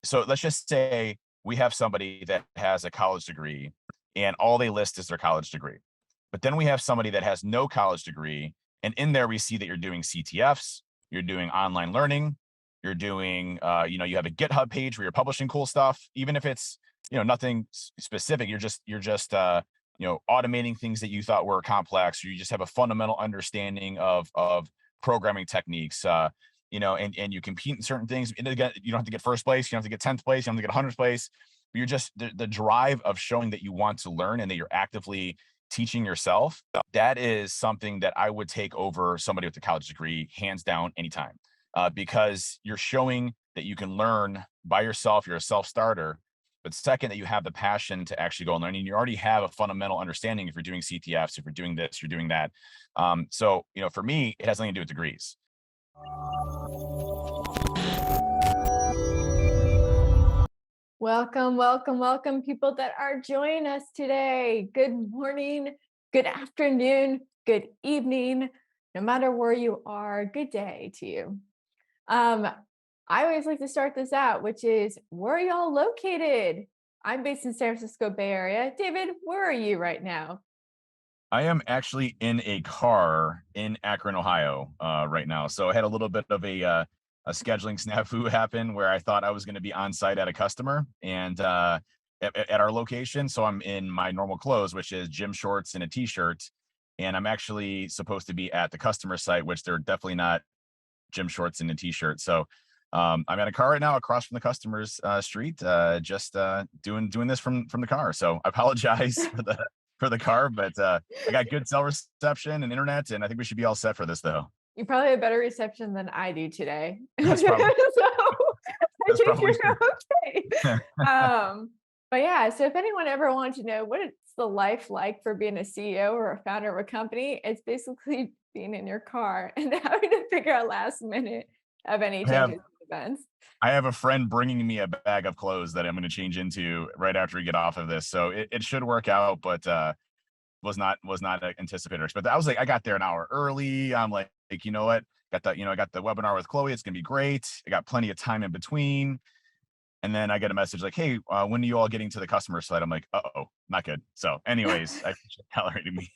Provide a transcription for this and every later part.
So let's just say we have somebody that has a college degree and all they list is their college degree. But then we have somebody that has no college degree. And in there, we see that you're doing CTFs, you're doing online learning, you're doing, you have a GitHub page where you're publishing cool stuff, even if it's, nothing specific. You're just automating things that you thought were complex, or you just have a fundamental understanding of programming techniques. And you compete in certain things. And again, you don't have to get first place, you don't have to get 10th place, you don't have to get 100th place. But you're just the drive of showing that you want to learn and that you're actively teaching yourself. That is something that I would take over somebody with a college degree, hands down, anytime, because you're showing that you can learn by yourself. You're a self-starter. But second, that you have the passion to actually go and learn, and you already have a fundamental understanding if you're doing CTFs, if you're doing this, you're doing that. So for me, it has nothing to do with degrees. Welcome, welcome, welcome, people that are joining us today. Good morning, good afternoon, good evening, no matter where you are, good day to you. I always like to start this out, which is, where are y'all located? I'm based in San Francisco Bay Area. David, where are you right now? I am actually in a car in Akron, Ohio, right now. So I had a little bit of a scheduling snafu happen where I thought I was going to be on site at a customer and at our location. So I'm in my normal clothes, which is gym shorts and a t-shirt. And I'm actually supposed to be at the customer site, which they're definitely not gym shorts and a t-shirt. So I'm in a car right now across from the customer's street, just doing this from the car. So I apologize for the car, but I got good cell reception and internet, and I think we should be all set for this, though. You probably have better reception than I do today. That's probably So I that's think probably you're true. okay. But yeah, so if anyone ever wanted to know what it's the life like for being a CEO or a founder of a company, it's basically being in your car and having to figure out last minute of any I have changes in events. I have a friend bringing me a bag of clothes that I'm going to change into right after we get off of this, so it should work out. But was not anticipated. But I was like, I got there an hour early. I'm like, you know what? I got the webinar with Chloe. It's gonna be great. I got plenty of time in between. And then I get a message like, hey, when are you all getting to the customer site? I'm like, oh, not good. So, anyways, I appreciate you tolerating me.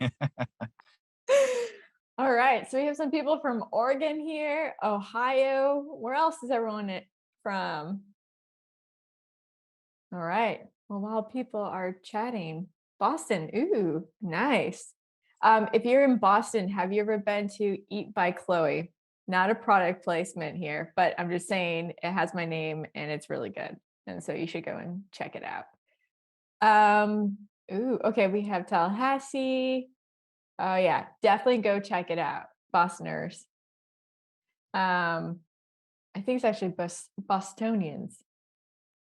All right, so we have some people from Oregon here, Ohio. Where else is everyone from? All right. Well, while people are chatting, Boston. Ooh, nice. If you're in Boston, have you ever been to Eat by Chloe? Not a product placement here, but I'm just saying it has my name and it's really good. And so you should go and check it out. Okay, we have Tallahassee. Oh yeah, definitely go check it out, Bostoners. Um, I think it's actually Bostonians.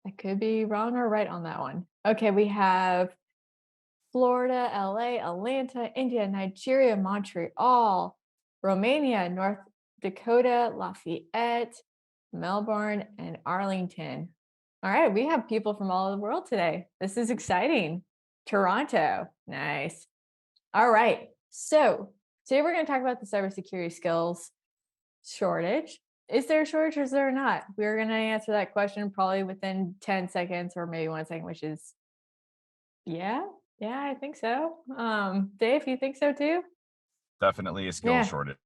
I could be wrong or right on that one. Okay, we have Florida, LA, Atlanta, India, Nigeria, Montreal, Romania, North Dakota, Lafayette, Melbourne, and Arlington. All right, we have people from all over the world today. This is exciting. Toronto, nice. All right, so today we're going to talk about the cybersecurity skills shortage. Is there a shortage or is there not? We're going to answer that question probably within 10 seconds or maybe 1 second, which is yeah, I think so. Dave, you think so too? Definitely a skill Yeah, shortage.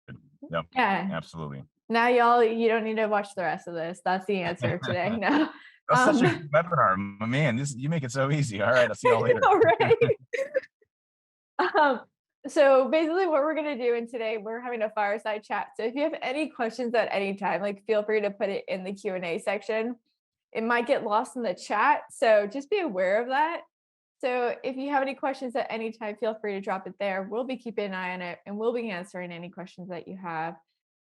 Yep, yeah. absolutely. Now you don't need to watch the rest of this. That's the answer today. No. That's such a Um, good webinar, man. You make it so easy. All right, I'll see y'all later. all right. Um, so basically what we're going to do in today, we're having a fireside chat. So if you have any questions at any time, like feel free to put it in the Q&A section. It might get lost in the chat. So just be aware of that. So if you have any questions at any time, feel free to drop it there. We'll be keeping an eye on it and we'll be answering any questions that you have.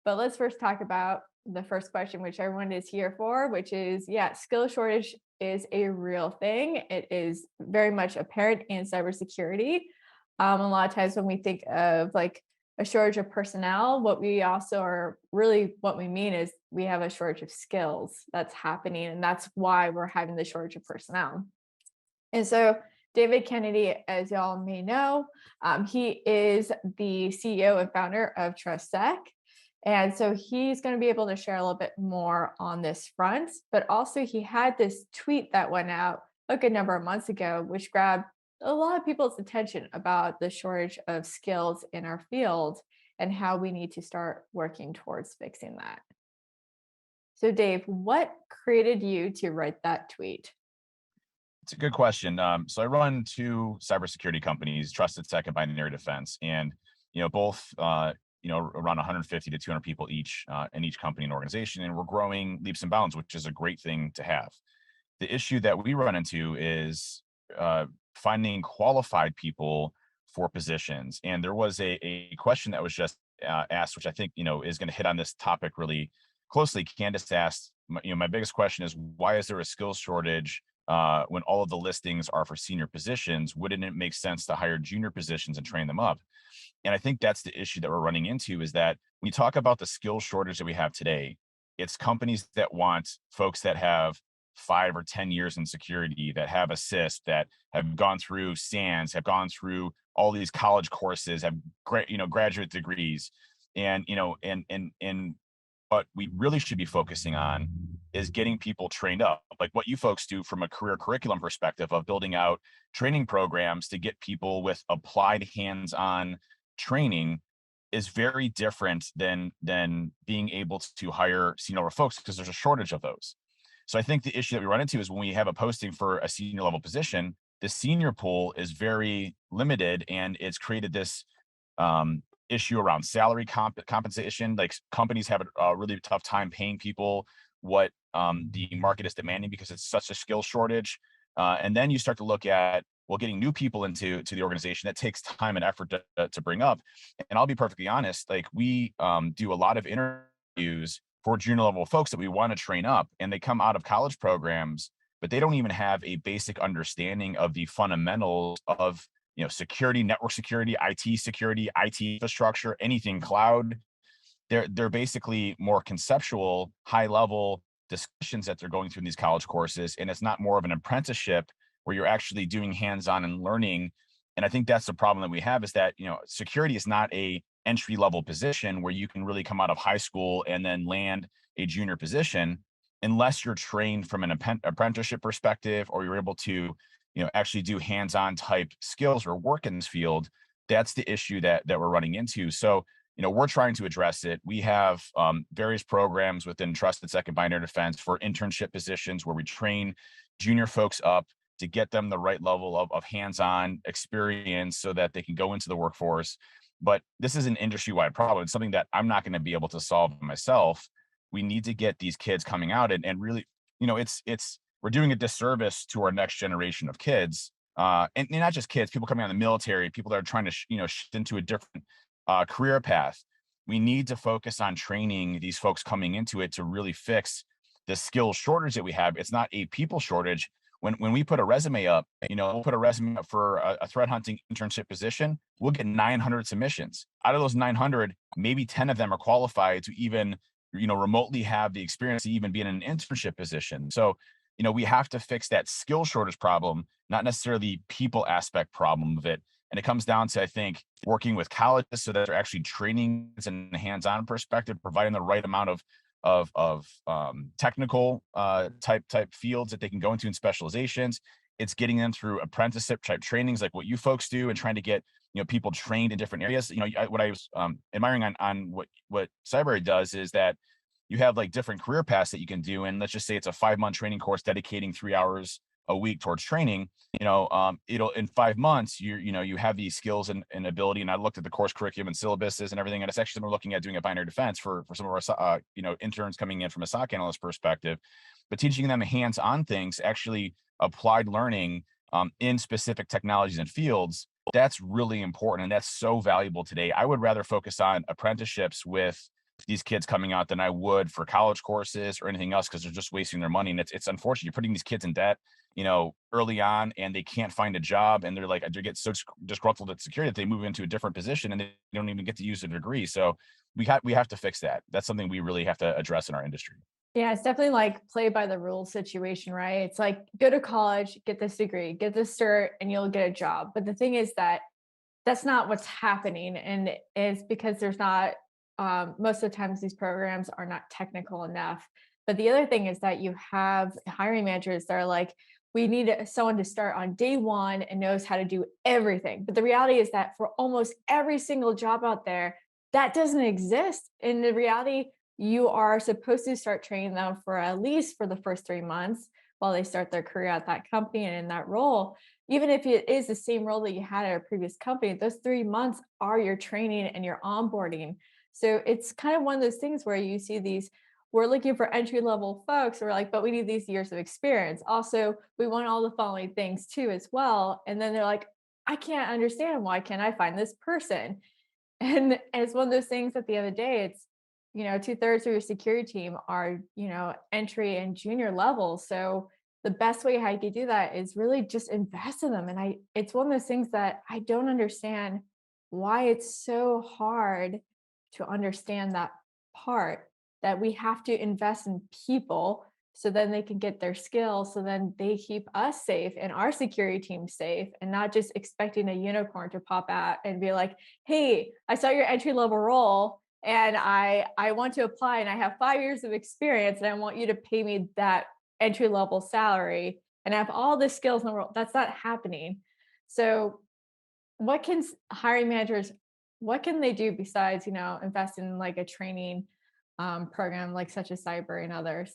But let's first talk about the first question, which everyone is here for, which is, yeah, skill shortage is a real thing. It is very much apparent in cybersecurity. A lot of times when we think of like a shortage of personnel, what we mean is we have a shortage of skills that's happening. And that's why we're having the shortage of personnel. And so David Kennedy, as y'all may know, he is the CEO and founder of TrustedSec. And so he's going to be able to share a little bit more on this front. But also, he had this tweet that went out a good number of months ago, which grabbed a lot of people's attention about the shortage of skills in our field and how we need to start working towards fixing that. So, Dave, what created you to write that tweet? It's a good question. So I run two cybersecurity companies, TrustedSec and Binary Defense, and both around 150 to 200 people each in each company and organization, and we're growing leaps and bounds, which is a great thing to have. The issue that we run into is finding qualified people for positions, and there was a question that was just asked, which I think is going to hit on this topic really closely. Candace asked, my biggest question is, why is there a skills shortage when all of the listings are for senior positions? Wouldn't it make sense to hire junior positions and train them up? And I think that's the issue that we're running into, is that when you talk about the skill shortage that we have today, it's companies that want folks that have 5 or 10 years in security, that have assist, that have gone through SANS, have gone through all these college courses, have graduate degrees, and what we really should be focusing on is getting people trained up, like what you folks do from a career curriculum perspective of building out training programs to get people with applied hands-on training is very different than being able to hire senior level folks, because there's a shortage of those. So I think the issue that we run into is when we have a posting for a senior level position, the senior pool is very limited, and it's created this issue around salary compensation. Like, companies have a really tough time paying people what the market is demanding, because it's such a skill shortage. And then you start to look at, well, getting new people into the organization, that takes time and effort to bring up. And I'll be perfectly honest, like, we do a lot of interviews for junior level folks that we want to train up, and they come out of college programs, but they don't even have a basic understanding of the fundamentals of security, network security, IT infrastructure, anything cloud. They're basically more conceptual, high level discussions that they're going through in these college courses, and it's not more of an apprenticeship where you're actually doing hands-on and learning. And I think that's the problem that we have, is that security is not a entry level position where you can really come out of high school and then land a junior position, unless you're trained from an apprenticeship perspective, or you're able to actually do hands-on type skills or work in this field. That's the issue that we're running into. So we're trying to address it. We have various programs within TrustedSec and Binary Defense for internship positions, where we train junior folks up to get them the right level of hands-on experience so that they can go into the workforce. But this is an industry-wide problem. It's something that I'm not going to be able to solve myself. We need to get these kids coming out and really, it's we're doing a disservice to our next generation of kids, and not just kids, people coming out of the military, people that are trying to shift into a different career path. We need to focus on training these folks coming into it to really fix the skill shortage that we have. It's not a people shortage. When we put a resume up, we'll put a resume up for a threat hunting internship position, we'll get 900 submissions. Out of those 900, maybe 10 of them are qualified to even remotely have the experience to even be in an internship position. So we have to fix that skill shortage problem, not necessarily the people aspect problem of it. And it comes down to, I think, working with colleges so that they're actually training in a hands-on perspective, providing the right amount of technical type fields that they can go into in specializations. It's getting them through apprenticeship type trainings, like what you folks do, and trying to get people trained in different areas. What I was admiring on what Cybrary does is that you have like different career paths that you can do. And let's just say it's a 5-month training course dedicating 3 hours a week towards training. It'll, in 5 months, you have these skills and ability. And I looked at the course curriculum and syllabuses and everything, and it's actually, we're looking at doing a binary defense for some of our interns coming in from a SOC analyst perspective, but teaching them hands-on things, actually applied learning in specific technologies and fields. That's really important, and that's so valuable today. I would rather focus on apprenticeships with these kids coming out than I would for college courses or anything else, because they're just wasting their money. And it's unfortunate. You're putting these kids in debt, early on, and they can't find a job, and they get so disgruntled at security that they move into a different position and they don't even get to use their degree. So we have to fix that. That's something we really have to address in our industry. Yeah, it's definitely like play by the rules situation, right? It's like go to college, get this degree, get this cert, and you'll get a job. But the thing is that that's not what's happening. And it's because there's not most of the times these programs are not technical enough. But the other thing is that you have hiring managers that are like, we need someone to start on day one and knows how to do everything. But the reality is that for almost every single job out there, that doesn't exist. In the reality, you are supposed to start training them for at least for the first 3 months while they start their career at that company and in that role. Even if it is the same role that you had at a previous company, those 3 months are your training and your onboarding. So it's kind of one of those things where you see these, we're looking for entry level folks. We're like, but we need these years of experience. Also, we want all the following things too, as well. And then they're like, I can't understand, why can't I find this person? And it's one of those things at the end of the day, it's, 2/3 of your security team are, entry and junior level. So the best way how you could do that is really just invest in them. And it's one of those things that I don't understand why it's so hard to understand that part, that we have to invest in people so then they can get their skills, so then they keep us safe and our security team safe, and not just expecting a unicorn to pop out and be like, hey, I saw your entry level role and I want to apply and I have 5 years of experience and I want you to pay me that entry level salary and I have all the skills in the world. That's not happening. So what can hiring managers, what can they do besides, invest in like a training program like such as Cyber and others?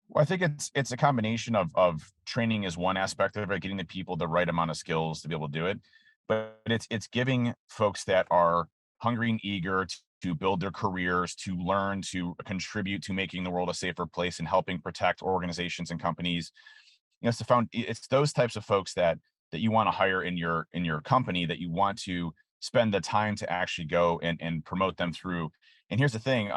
Well, I think it's a combination of training is one aspect of it, getting the people the right amount of skills to be able to do it, but it's giving folks that are hungry and eager to build their careers, to learn, to contribute to making the world a safer place and helping protect organizations and companies. It's those types of folks that you want to hire in your company, that you want to spend the time to actually go and promote them through. And here's the thing,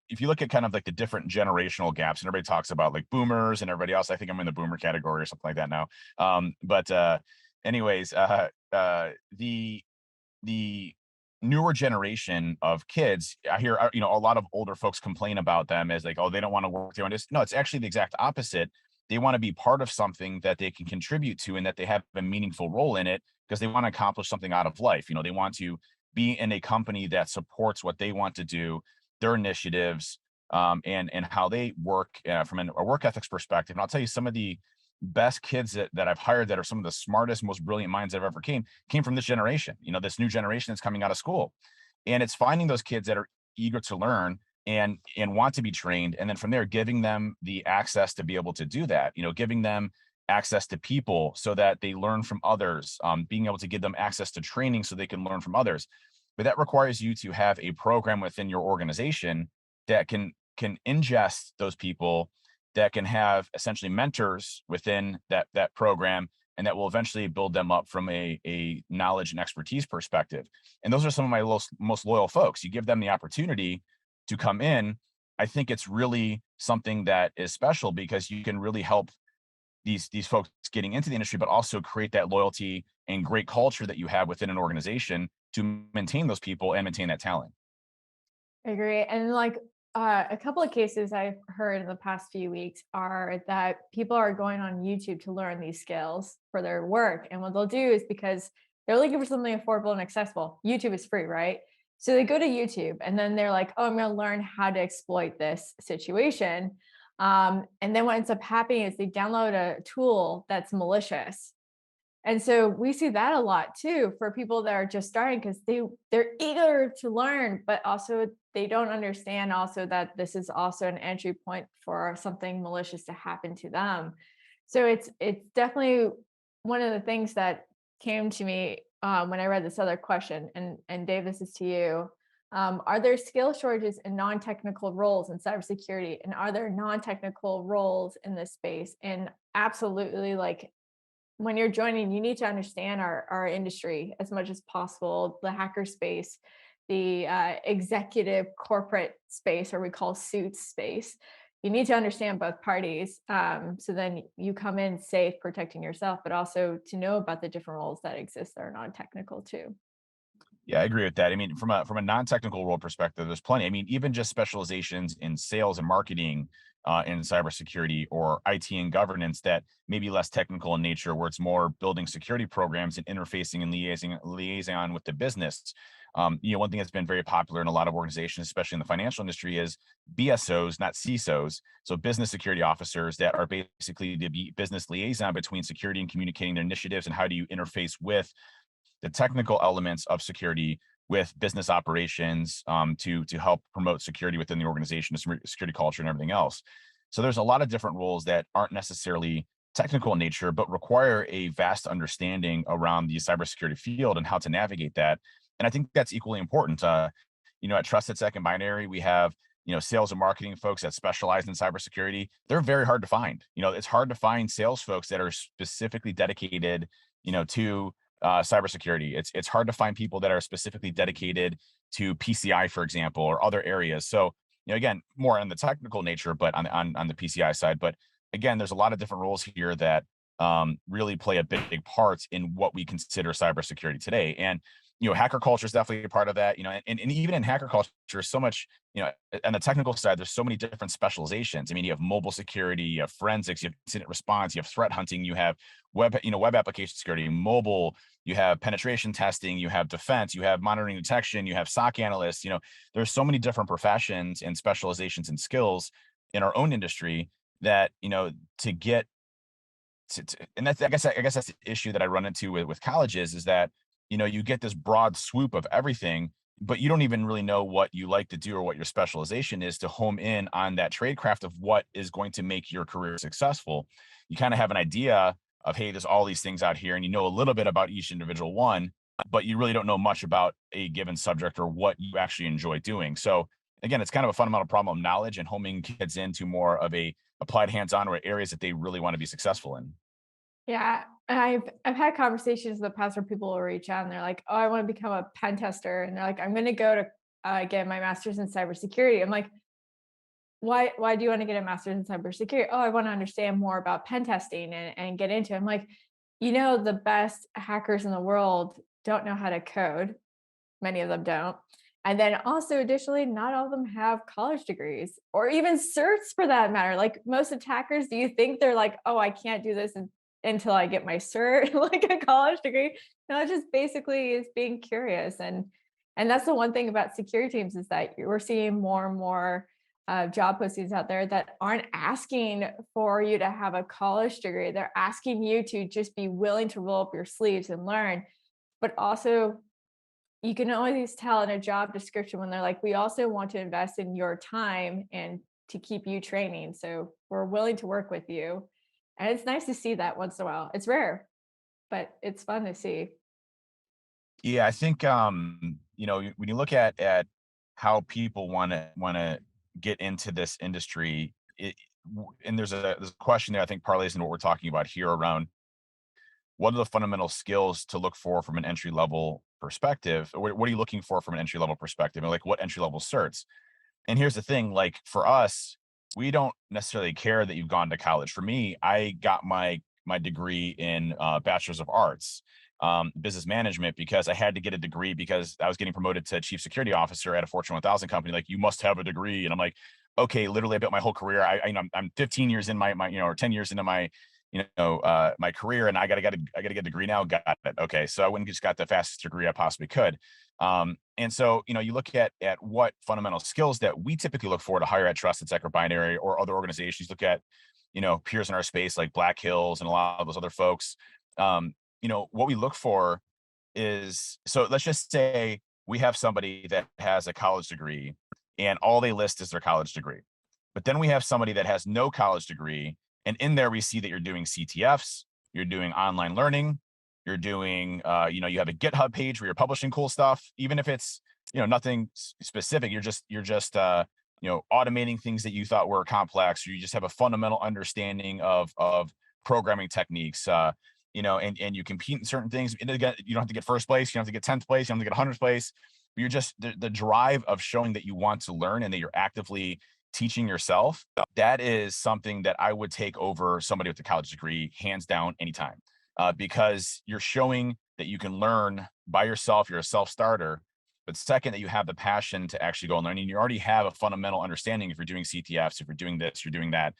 if you look at kind of like the different generational gaps, and everybody talks about like boomers and everybody else, I think I'm in the boomer category or something like that now. But anyways, the newer generation of kids, I hear, a lot of older folks complain about them as like, oh, they don't want to work there. And just no, it's actually the exact opposite. They want to be part of something that they can contribute to and that they have a meaningful role in it because they want to accomplish something out of life. They want to be in a company that supports what they want to do, their initiatives, and how they work from a work ethics perspective. And I'll tell you, some of the best kids that I've hired that are some of the smartest, most brilliant minds that have ever came from this generation. This new generation that's coming out of school, and it's finding those kids that are eager to learn and want to be trained, and then from there giving them the access to be able to do that. Giving them access to people so that they learn from others, being able to give them access to training so they can learn from others. But that requires you to have a program within your organization that can ingest those people, that can have essentially mentors within that program, and that will eventually build them up from a knowledge and expertise perspective. And those are some of my most loyal folks. You give them the opportunity to come in. I think it's really something that is special because you can really help these folks getting into the industry, but also create that loyalty and great culture that you have within an organization to maintain those people and maintain that talent. I agree. And like a couple of cases I've heard in the past few weeks are that people are going on YouTube to learn these skills for their work. And what they'll do is, because they're looking for something affordable and accessible, YouTube is free, right? So they go to YouTube and then they're like, oh, I'm going to learn how to exploit this situation. And then what ends up happening is they download a tool that's malicious. And so we see that a lot too for people that are just starting, because they're eager to learn, but also they don't understand also that this is also an entry point for something malicious to happen to them. So it's definitely one of the things that came to me when I read this other question. And Dave, this is to you. Are there skill shortages in non-technical roles in cybersecurity? And are there non-technical roles in this space? And absolutely, like, when you're joining, you need to understand our industry as much as possible, the hacker space, the executive corporate space, or we call suits space. You need to understand both parties. So then you come in safe, protecting yourself, but also to know about the different roles that exist that are non-technical too. Yeah, I agree with that. I mean, from a non-technical role perspective, there's plenty. I mean, even just specializations in sales and marketing, in cybersecurity, or IT and governance that may be less technical in nature, where it's more building security programs and interfacing and liaison with the business. One thing that's been very popular in a lot of organizations, especially in the financial industry, is BSOs, not CISOs. So business security officers that are basically the business liaison between security and communicating their initiatives and how do you interface with the technical elements of security with business operations to help promote security within the organization, security culture, and everything else. So there's a lot of different roles that aren't necessarily technical in nature, but require a vast understanding around the cybersecurity field and how to navigate that. And I think that's equally important. At TrustedSec and Binary, we have sales and marketing folks that specialize in cybersecurity. They're very hard to find. It's hard to find sales folks that are specifically dedicated, to cybersecurity. It's hard to find people that are specifically dedicated to PCI, for example, or other areas. So, again, more on the technical nature, but on the PCI side. But again, there's a lot of different roles here that really play a big part in what we consider cybersecurity today. And hacker culture is definitely a part of that. And even in hacker culture, so much, on the technical side, there's so many different specializations. I mean, you have mobile security, you have forensics, you have incident response, you have threat hunting, you have web application security, mobile, you have penetration testing, you have defense, you have monitoring detection, you have SOC analysts. There's so many different professions and specializations and skills in our own industry that, to get and that's, I guess that's the issue that I run into with colleges is that, you get this broad swoop of everything, but you don't even really know what you like to do or what your specialization is to home in on that trade craft of what is going to make your career successful. You kind of have an idea of, hey, there's all these things out here, and you know a little bit about each individual one, but you really don't know much about a given subject or what you actually enjoy doing. So again, it's kind of a fundamental problem of knowledge and homing kids into more of a applied hands-on or areas that they really want to be successful in. Yeah, I've had conversations in the past where people will reach out and they're like, "Oh, I want to become a pen tester," and they're like, "I'm going to go to get my master's in cybersecurity." I'm like, "Why do you want to get a master's in cybersecurity?" "Oh, I want to understand more about pen testing and get into it." I'm like, the best hackers in the world don't know how to code. Many of them don't. And then also, additionally, not all of them have college degrees or even certs for that matter. Like most attackers, do you think they're like, "Oh, I can't do this until I get my cert, like a college degree?" No, it just basically is being curious. And that's the one thing about security teams is that we're seeing more and more job postings out there that aren't asking for you to have a college degree. They're asking you to just be willing to roll up your sleeves and learn. But also, you can always tell in a job description when they're like, "We also want to invest in your time and to keep you training. So we're willing to work with you." And it's nice to see that once in a while. It's rare, but it's fun to see. Yeah, I think when you look at how people want to get into this industry, and there's a question there I think parlays into what we're talking about here around what are the fundamental skills to look for from an entry level perspective? What are you looking for from an entry level perspective? And like what entry level certs? And here's the thing, like for us, we don't necessarily care that you've gone to college. For me, I got my degree in bachelor's of arts, business management, because I had to get a degree because I was getting promoted to chief security officer at a Fortune 1000 company. Like, you must have a degree, and I'm like, okay, literally, I built my whole career. I'm 15 years in my or 10 years into my my career, and I gotta get a degree now. Got it. Okay, so I went and just got the fastest degree I possibly could. And so, you look at what fundamental skills that we typically look for to hire at TrustedSec or Binary or other organizations. Look at, peers in our space like Black Hills and a lot of those other folks. What we look for is, so let's just say we have somebody that has a college degree and all they list is their college degree. But then we have somebody that has no college degree. And in there, we see that you're doing CTFs, you're doing online learning, you're doing, you have a GitHub page where you're publishing cool stuff, even if it's, nothing specific. You're just automating things that you thought were complex, or you just have a fundamental understanding of programming techniques, and you compete in certain things. And again, you don't have to get first place, you don't have to get 10th place, you don't have to get 100th place. You're just the drive of showing that you want to learn and that you're actively teaching yourself. That is something that I would take over somebody with a college degree, hands down, anytime, because you're showing that you can learn by yourself. You're a self-starter. But second, that you have the passion to actually go and learn, and you already have a fundamental understanding if you're doing CTFs, if you're doing this, you're doing that.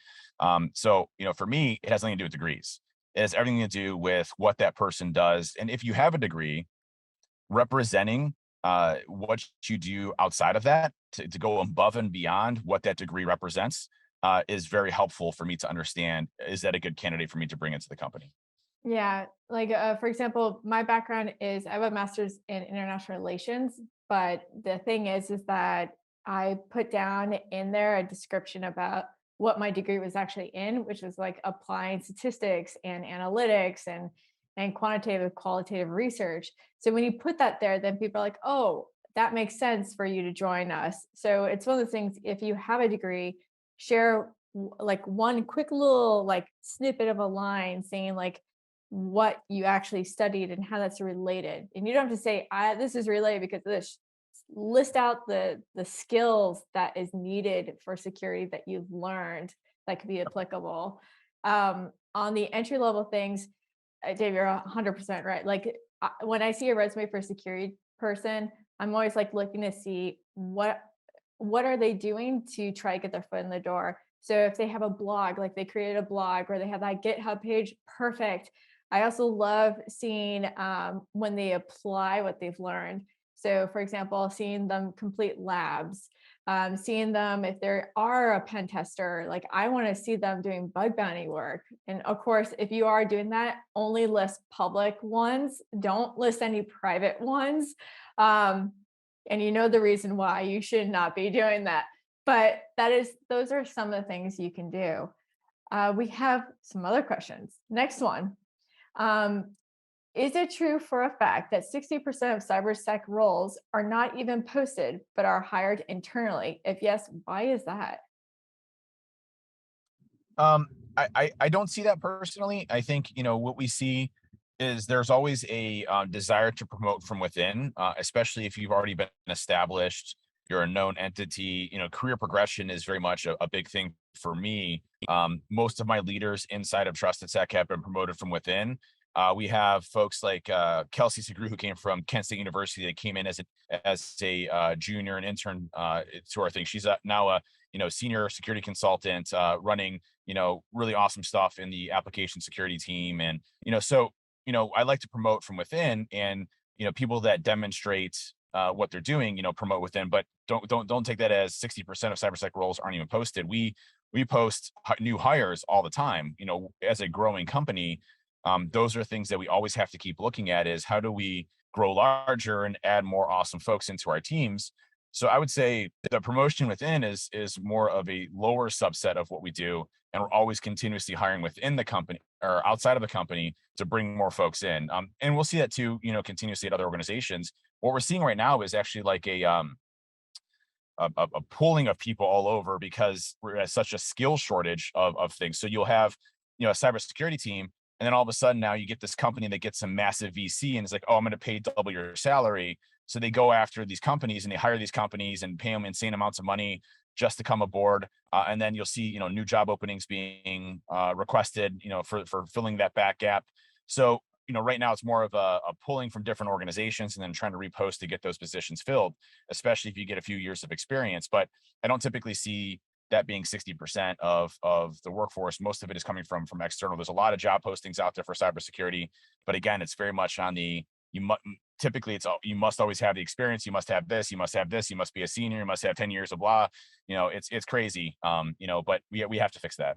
So, for me, it has nothing to do with degrees. It has everything to do with what that person does. And if you have a degree, representing what you do outside of that to go above and beyond what that degree represents is very helpful for me to understand, is that a good candidate for me to bring into the company? Yeah, like for example, my background is I have a master's in international relations, but the thing is that I put down in there a description about what my degree was actually in, which was like applying statistics and analytics and quantitative qualitative research. So when you put that there, then people are like, "Oh, that makes sense for you to join us." So it's one of the things, if you have a degree, share like one quick little like snippet of a line saying like what you actually studied and how that's related. And you don't have to say, this is related because of this. List out the skills that is needed for security that you've learned that could be applicable. On the entry level things, Dave, you're 100% right. Like when I see a resume for a security person, I'm always like looking to see what are they doing to try to get their foot in the door. So if they have a blog, like they created a blog or they have that GitHub page, perfect. I also love seeing when they apply what they've learned. So, for example, seeing them complete labs, seeing them if they are a pen tester, like I want to see them doing bug bounty work. And of course, if you are doing that, only list public ones, don't list any private ones. Um, and you know the reason why you should not be doing that. But those are some of the things you can do. We have some other questions. Next one. Um, is it true for a fact that 60% of cybersec roles are not even posted, but are hired internally? If yes, why is that? Um, I don't see that personally. I think, what we see is there's always a desire to promote from within, especially if you've already been established, you're a known entity. Career progression is very much a big thing for me. Most of my leaders inside of TrustedSec have been promoted from within. We have folks like Kelsey Segru, who came from Kent State University. That came in as a junior and intern to our thing. She's now a senior security consultant, running really awesome stuff in the application security team. And so I like to promote from within, and people that demonstrate what they're doing, promote within. But don't take that as 60% of cybersec roles aren't even posted. We post new hires all the time. As a growing company, those are things that we always have to keep looking at, is how do we grow larger and add more awesome folks into our teams. So I would say the promotion within is more of a lower subset of what we do, and we're always continuously hiring within the company or outside of the company to bring more folks in. And we'll see that too, continuously at other organizations. What we're seeing right now is actually like a pooling of people all over, because we're at such a skill shortage of things. So you'll have, a cybersecurity team, and then all of a sudden now you get this company that gets some massive VC and it's like, oh, I'm going to pay double your salary. So they go after these companies and they hire these companies and pay them insane amounts of money just to come aboard. And then you'll see, new job openings being requested, for filling that back gap. So, right now it's more of a pulling from different organizations and then trying to repost to get those positions filled, especially if you get a few years of experience. But I don't typically see that being 60% of the workforce. Most of it is coming from external. There's a lot of job postings out there for cybersecurity, but again, it's very much on the typically you must always have the experience, you must have this, you must have this, you must be a senior, you must have 10 years of blah. It's crazy. But we have to fix that.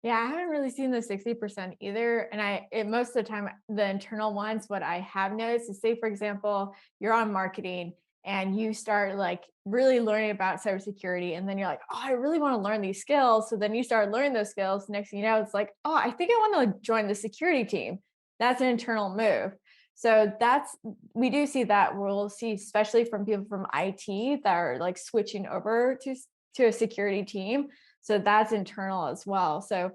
Yeah, I haven't really seen the 60% either. And most of the time, the internal ones, what I have noticed is, say, for example, you're on marketing and you start like really learning about cybersecurity. And then you're like, oh, I really want to learn these skills. So then you start learning those skills. Next thing you know, it's like, oh, I think I want to join the security team. That's an internal move. So we do see that. We'll see, especially from people from IT that are like switching over to a security team. So that's internal as well. So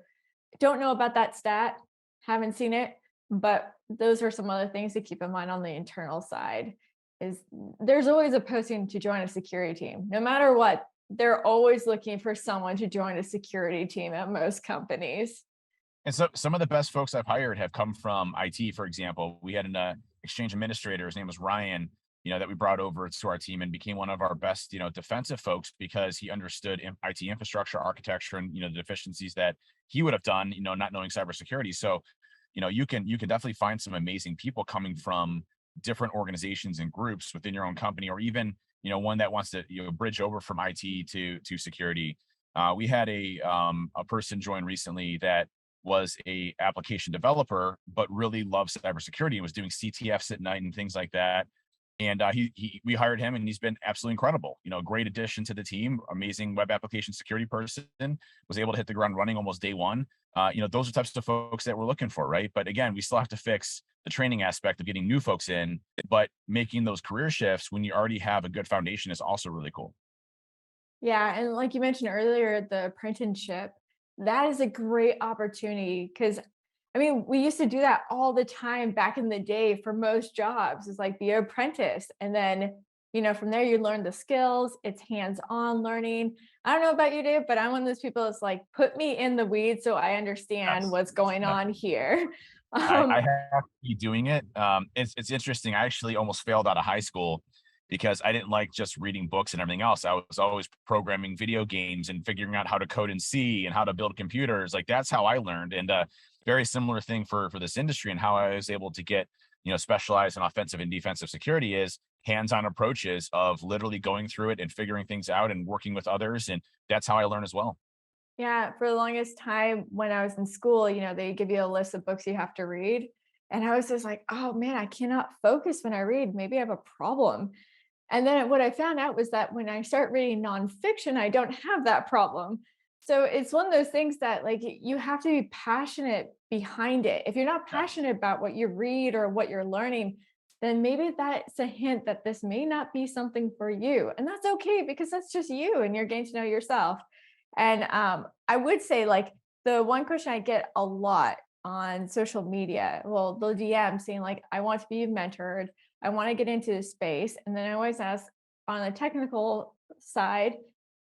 don't know about that stat, haven't seen it, but those are some other things to keep in mind on the internal side. Is there's always a posting to join a security team. No matter what, they're always looking for someone to join a security team at most companies. And so some of the best folks I've hired have come from IT. For example, we had an exchange administrator. His name was Ryan. That we brought over to our team and became one of our best, defensive folks, because he understood IT infrastructure architecture and the deficiencies that he would have done, not knowing cybersecurity. So, you can definitely find some amazing people coming from different organizations and groups within your own company, or even, one that wants to, bridge over from IT to security. We had a person join recently that was a application developer, but really loves cybersecurity and was doing CTFs at night and things like that. And we hired him, and he's been absolutely incredible. Great addition to the team. Amazing web application security person. Was able to hit the ground running almost day one. Those are types of folks that we're looking for, right? But again, we still have to fix the training aspect of getting new folks in, but making those career shifts when you already have a good foundation is also really cool. Yeah, and like you mentioned earlier, the apprenticeship, that is a great opportunity because I mean, we used to do that all the time back in the day for most jobs. It's like be an apprentice. And then, from there you learn the skills, it's hands-on learning. I don't know about you, Dave, but I'm one of those people that's like, put me in the weeds so I understand Yes. what's going Yes. on here. I Um, have to be doing it. It's interesting. I actually almost failed out of high school because I didn't like just reading books and everything else. I was always programming video games and figuring out how to code in C and how to build computers. Like that's how I learned. And very similar thing for this industry, and how I was able to get, specialized in offensive and defensive security is hands-on approaches of literally going through it and figuring things out and working with others. And that's how I learn as well. Yeah, for the longest time when I was in school, they give you a list of books you have to read. And I was just like, oh man, I cannot focus when I read. Maybe I have a problem. And then what I found out was that when I start reading nonfiction, I don't have that problem. So it's one of those things that like you have to be passionate behind it. If you're not Yeah. passionate about what you read or what you're learning, then maybe that's a hint that this may not be something for you. And that's okay because that's just you and you're getting to know yourself. And I would say, like, the one question I get a lot on social media, well, the DM saying, like, I want to be mentored, I want to get into this space. And then I always ask on the technical side,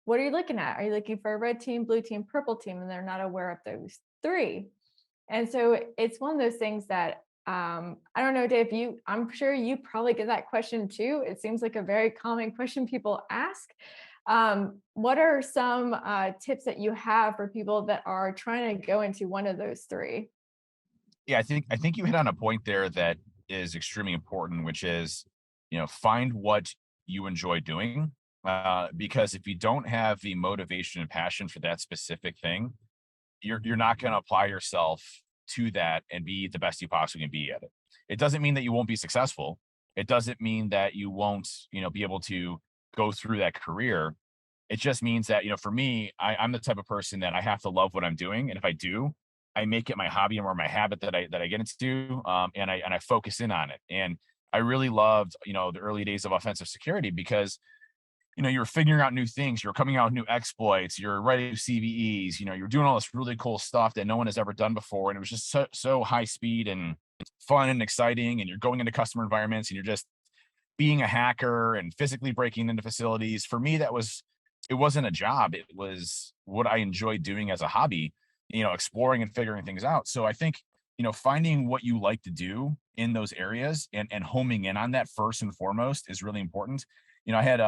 what are you looking at? Are you looking for a red team, blue team, purple team? And they're not aware of those three. And so it's one of those things that I don't know, Dave, I'm sure you probably get that question too. It seems like a very common question people ask. What are some tips that you have for people that are trying to go into one of those three? Yeah, I think you hit on a point there that is extremely important, which is, find what you enjoy doing. Because if you don't have the motivation and passion for that specific thing, you're not going to apply yourself to that and be the best you possibly can be at it. It doesn't mean that you won't be successful. It doesn't mean that you won't, be able to go through that career. It just means that, for me, I'm the type of person that I have to love what I'm doing. And if I do, I make it my hobby or my habit that I get into, and I focus in on it. And I really loved, the early days of offensive security because you're figuring out new things, you're coming out with new exploits, you're writing CVEs, you're doing all this really cool stuff that no one has ever done before. And it was just so high speed and fun and exciting. And you're going into customer environments and you're just being a hacker and physically breaking into facilities. For me, it wasn't a job. It was what I enjoyed doing as a hobby, exploring and figuring things out. So I think, finding what you like to do in those areas and homing in on that first and foremost is really important. I had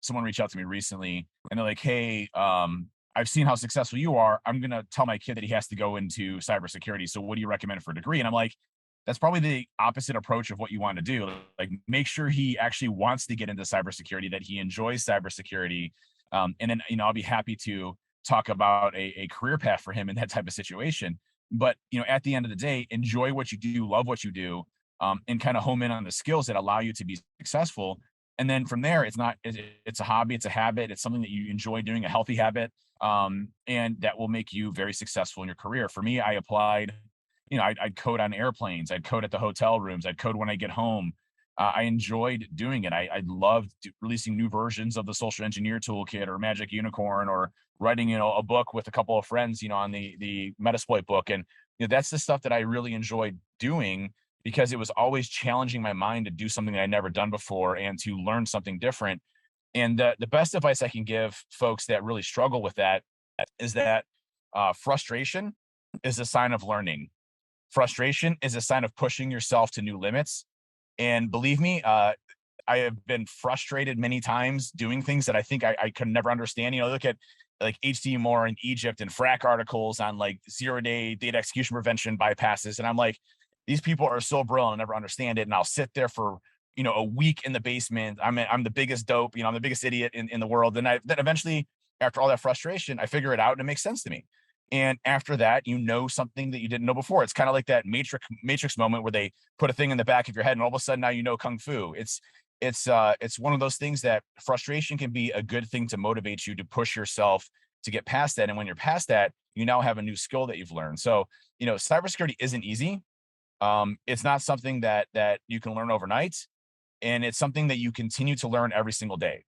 someone reach out to me recently and they're like, hey, I've seen how successful you are. I'm gonna tell my kid that he has to go into cybersecurity. So what do you recommend for a degree? And I'm like, that's probably the opposite approach of what you want to do. Like, make sure he actually wants to get into cybersecurity, that he enjoys cybersecurity. And then, I'll be happy to talk about a career path for him in that type of situation. But, at the end of the day, enjoy what you do, love what you do, and kind of home in on the skills that allow you to be successful. And then from there, it's a hobby, it's a habit, it's something that you enjoy doing, a healthy habit, and that will make you very successful in your career. For me, I applied, I'd code on airplanes, I'd code at the hotel rooms, I'd code when I get home. I enjoyed doing it. I loved releasing new versions of the social engineer toolkit or Magic Unicorn, or writing, a book with a couple of friends, on the Metasploit book. And that's the stuff that I really enjoyed doing because it was always challenging my mind to do something that I'd never done before and to learn something different. And the best advice I can give folks that really struggle with that is that frustration is a sign of learning. Frustration is a sign of pushing yourself to new limits. And believe me, I have been frustrated many times doing things that I think I could never understand. Look at like HD Moore in Egypt and frack articles on like 0-day data execution prevention bypasses. And I'm like, these people are so brilliant, I'll never understand it. And I'll sit there for, a week in the basement. I'm the biggest dope, I'm the biggest idiot in the world. Then eventually, after all that frustration, I figure it out and it makes sense to me. And after that, you know something that you didn't know before. It's kind of like that Matrix moment where they put a thing in the back of your head, and all of a sudden now you know kung fu. It's one of those things that frustration can be a good thing to motivate you to push yourself to get past that. And when you're past that, you now have a new skill that you've learned. So, cybersecurity isn't easy. It's not something that you can learn overnight, and it's something that you continue to learn every single day.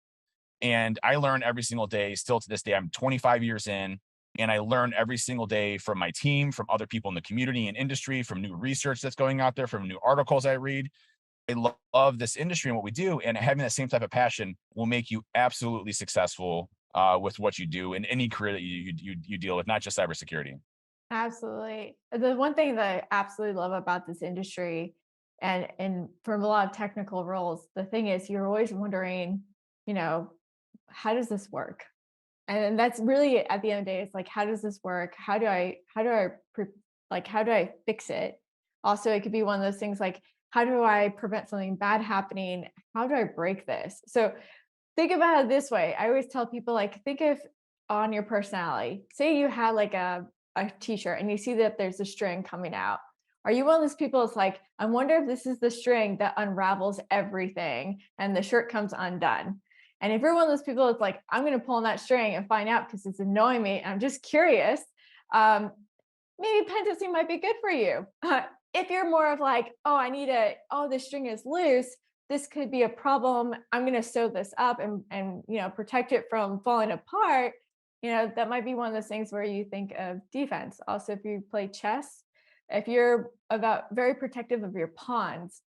And I learn every single day still to this day. I'm 25 years in, and I learn every single day from my team, from other people in the community and industry, from new research that's going out there, from new articles I read. Love this industry and what we do, and having that same type of passion will make you absolutely successful with what you do in any career that you deal with, not just cybersecurity. Absolutely. The one thing that I absolutely love about this industry and from a lot of technical roles, the thing is you're always wondering, you know, how does this work? And that's really at the end of the day, it's like, how does this work? How do I fix it? Also, it could be one of those things like, how do I prevent something bad happening? How do I break this? So think about it this way. I always tell people, like, think of on your personality. Say you had like a t-shirt and you see that there's a string coming out. Are you one of those people that's like, I wonder if this is the string that unravels everything and the shirt comes undone? And if you're one of those people that's like, I'm going to pull on that string and find out because it's annoying me, and I'm just curious, um, maybe pen testing might be good for you. If you're more of like, oh, this string is loose, this could be a problem. I'm going to sew this up and protect it from falling apart. That might be one of those things where you think of defense. Also, if you play chess, if you're about very protective of your pawns,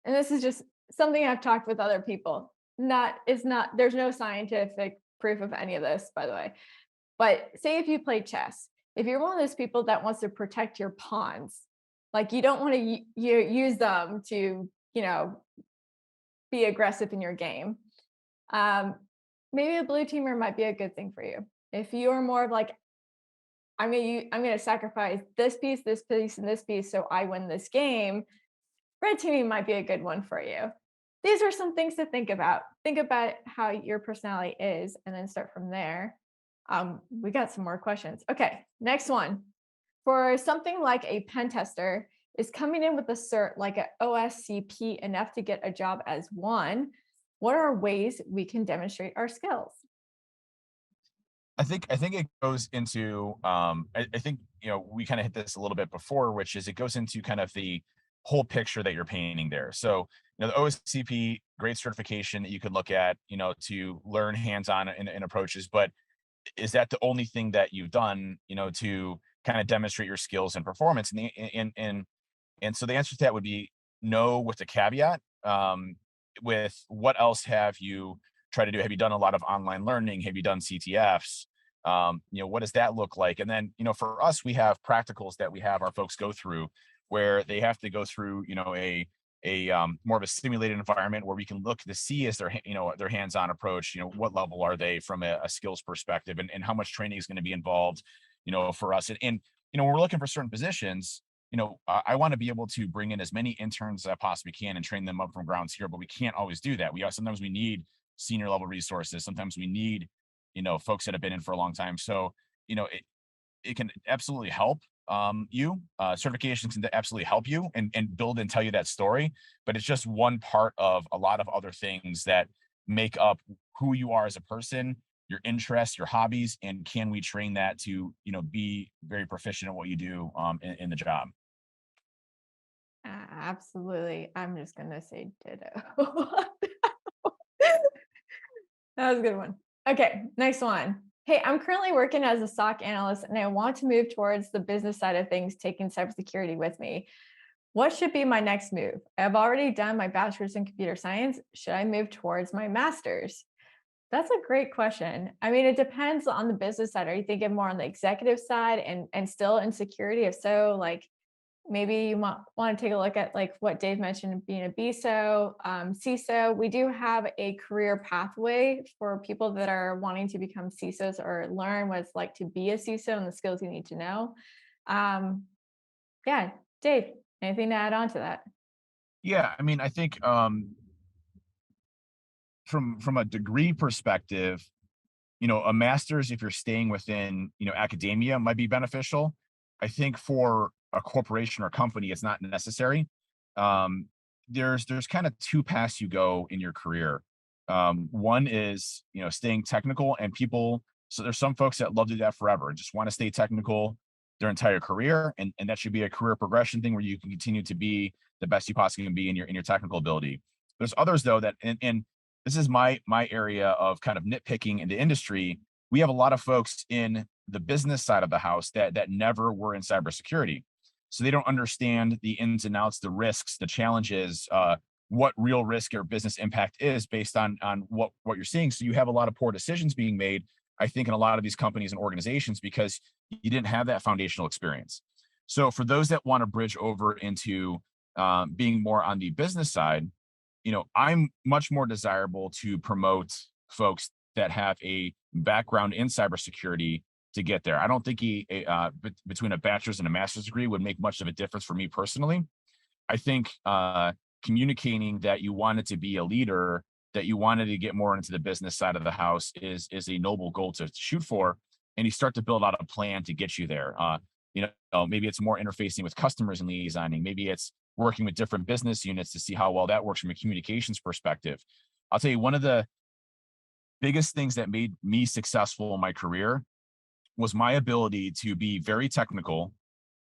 and this is just something I've talked with other people. There's no scientific proof of any of this, by the way. But say if you play chess, if you're one of those people that wants to protect your pawns, like you don't want to use them to, be aggressive in your game. Um, Maybe a blue teamer might be a good thing for you. If you're more of like, I'm gonna sacrifice this piece, and this piece, so I win this game. Red teaming might be a good one for you. These are some things to think about. Think about how your personality is, and then start from there. We got some more questions. Okay, next one. For something like a pen tester, is coming in with a cert like an OSCP enough to get a job as one? What are ways we can demonstrate our skills? I think it goes into I think we kind of hit this a little bit before, which is it goes into kind of the whole picture that you're painting there. So the OSCP, great certification that you could look at, to learn hands-on in approaches, but is that the only thing that you've done, to kind of demonstrate your skills and performance? And so the answer to that would be no, with the caveat. With what else have you tried to do? Have you done a lot of online learning? Have you done CTFs? What does that look like? And then, for us, we have practicals that we have our folks go through where they have to go through, a more of a simulated environment where we can look to see as their hands-on approach, what level are they from a skills perspective, and how much training is going to be involved, for us. And when we're looking for certain positions, I want to be able to bring in as many interns as I possibly can and train them up from ground zero, but we can't always do that. Sometimes we need senior level resources. Sometimes we need, folks that have been in for a long time. So, it can absolutely help certifications can absolutely help you and build and tell you that story, but it's just one part of a lot of other things that make up who you are as a person, your interests, your hobbies, and can we train that to be very proficient at what you do in the job. Absolutely. I'm just going to say ditto. That was a good one. Okay, next one. Hey, I'm currently working as a SOC analyst and I want to move towards the business side of things, taking cybersecurity with me. What should be my next move? I've already done my bachelor's in computer science. Should I move towards my master's? That's a great question. I mean, it depends on the business side. Are you thinking more on the executive side and still in security? If so, like maybe you want to take a look at like what Dave mentioned, being a BSO, CISO. We do have a career pathway for people that are wanting to become CISOs or learn what it's like to be a CISO and the skills you need to know. Yeah, Dave. Anything to add on to that? Yeah, I mean, I think from a degree perspective, a master's, if you're staying within, academia, might be beneficial. I think for a corporation or company, it's not necessary. Um, there's kind of two paths you go in your career. One is, staying technical, and people. So there's some folks that love to do that forever, just want to stay technical their entire career, and that should be a career progression thing where you can continue to be the best you possibly can be in your technical ability. There's others though that, and this is my area of kind of nitpicking in the industry. We have a lot of folks in the business side of the house that never were in cybersecurity, so they don't understand the ins and outs, the risks, the challenges, what real risk or business impact is based on what you're seeing. So you have a lot of poor decisions being made, I think, in a lot of these companies and organizations because you didn't have that foundational experience. So for those that want to bridge over into being more on the business side, I'm much more desirable to promote folks that have a background in cybersecurity to get there. I don't think between a bachelor's and a master's degree would make much of a difference for me personally. I think communicating that you wanted to be a leader, that you wanted to get more into the business side of the house is a noble goal to shoot for, and you start to build out a plan to get you there. Maybe it's more interfacing with customers and liaisoning. Maybe it's working with different business units to see how well that works from a communications perspective. I'll tell you, one of the biggest things that made me successful in my career was my ability to be very technical,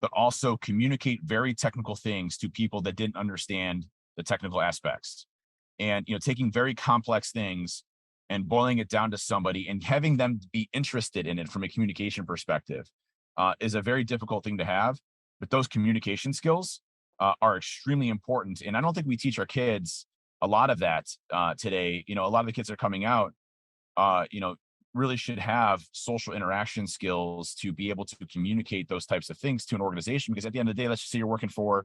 but also communicate very technical things to people that didn't understand the technical aspects. And taking very complex things and boiling it down to somebody and having them be interested in it from a communication perspective is a very difficult thing to have. But those communication skills are extremely important. And I don't think we teach our kids a lot of that today. A lot of the kids that are coming out, really should have social interaction skills to be able to communicate those types of things to an organization. Because at the end of the day, let's just say you're working for,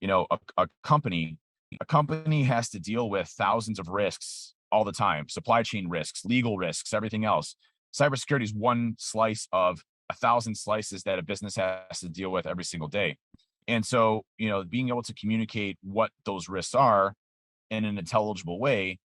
a company. A company has to deal with thousands of risks all the time: supply chain risks, legal risks, everything else. Cybersecurity is one slice of 1,000 slices that a business has to deal with every single day. And so, being able to communicate what those risks are in an intelligible way,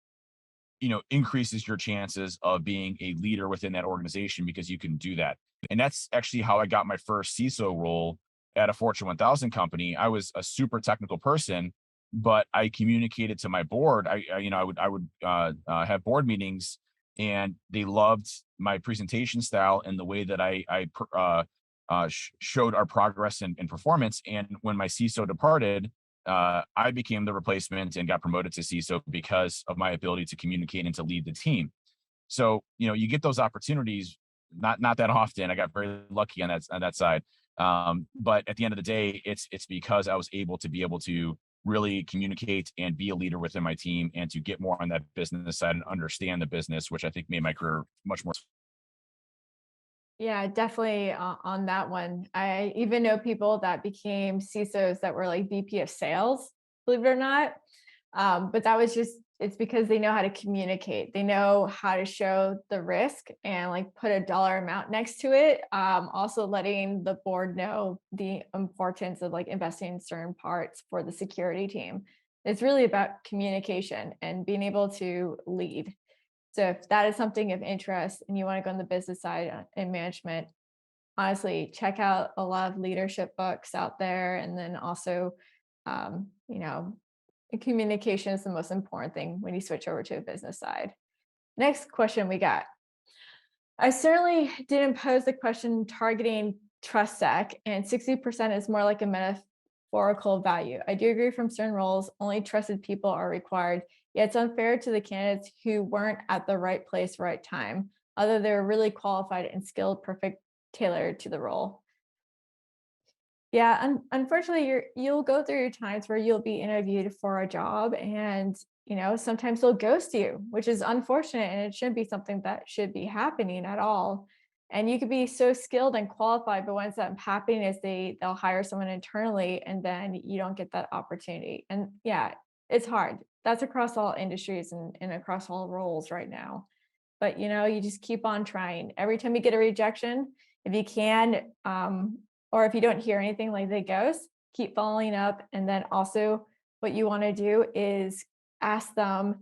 increases your chances of being a leader within that organization because you can do that. And that's actually how I got my first CISO role at a Fortune 1000 company. I was a super technical person, but I communicated to my board. I would have board meetings, and they loved my presentation style and the way that I showed our progress and performance. And when my CISO departed, I became the replacement and got promoted to CISO because of my ability to communicate and to lead the team. So, you get those opportunities not that often. I got very lucky on that side. But at the end of the day, it's because I was able to really communicate and be a leader within my team and to get more on that business side and understand the business, which I think made my career much more. Yeah, definitely on that one. I even know people that became CISOs that were like VP of sales, believe it or not. But that was just, it's because they know how to communicate. They know how to show the risk and like put a dollar amount next to it. Also letting the board know the importance of like investing in certain parts for the security team. It's really about communication and being able to lead. So if that is something of interest and you want to go on the business side in management, honestly, check out a lot of leadership books out there. And then also, um, you know, communication is the most important thing when you switch over to a business side. Next question we got. I certainly didn't pose the question targeting TrustedSec, and 60% is more like a metaphorical value. I do agree from certain roles, only trusted people are required, yet it's unfair to the candidates who weren't at the right place, right time, although they're really qualified and skilled, perfect, tailored to the role. Yeah, unfortunately, you'll go through your times where you'll be interviewed for a job, and sometimes they'll ghost you, which is unfortunate, and it shouldn't be something that should be happening at all. And you could be so skilled and qualified, but what ends up happening is they'll hire someone internally, and then you don't get that opportunity. And yeah, it's hard. That's across all industries and across all roles right now. But you just keep on trying. Every time you get a rejection, if you can, or if you don't hear anything like they ghost, keep following up. And then also, what you want to do is ask them,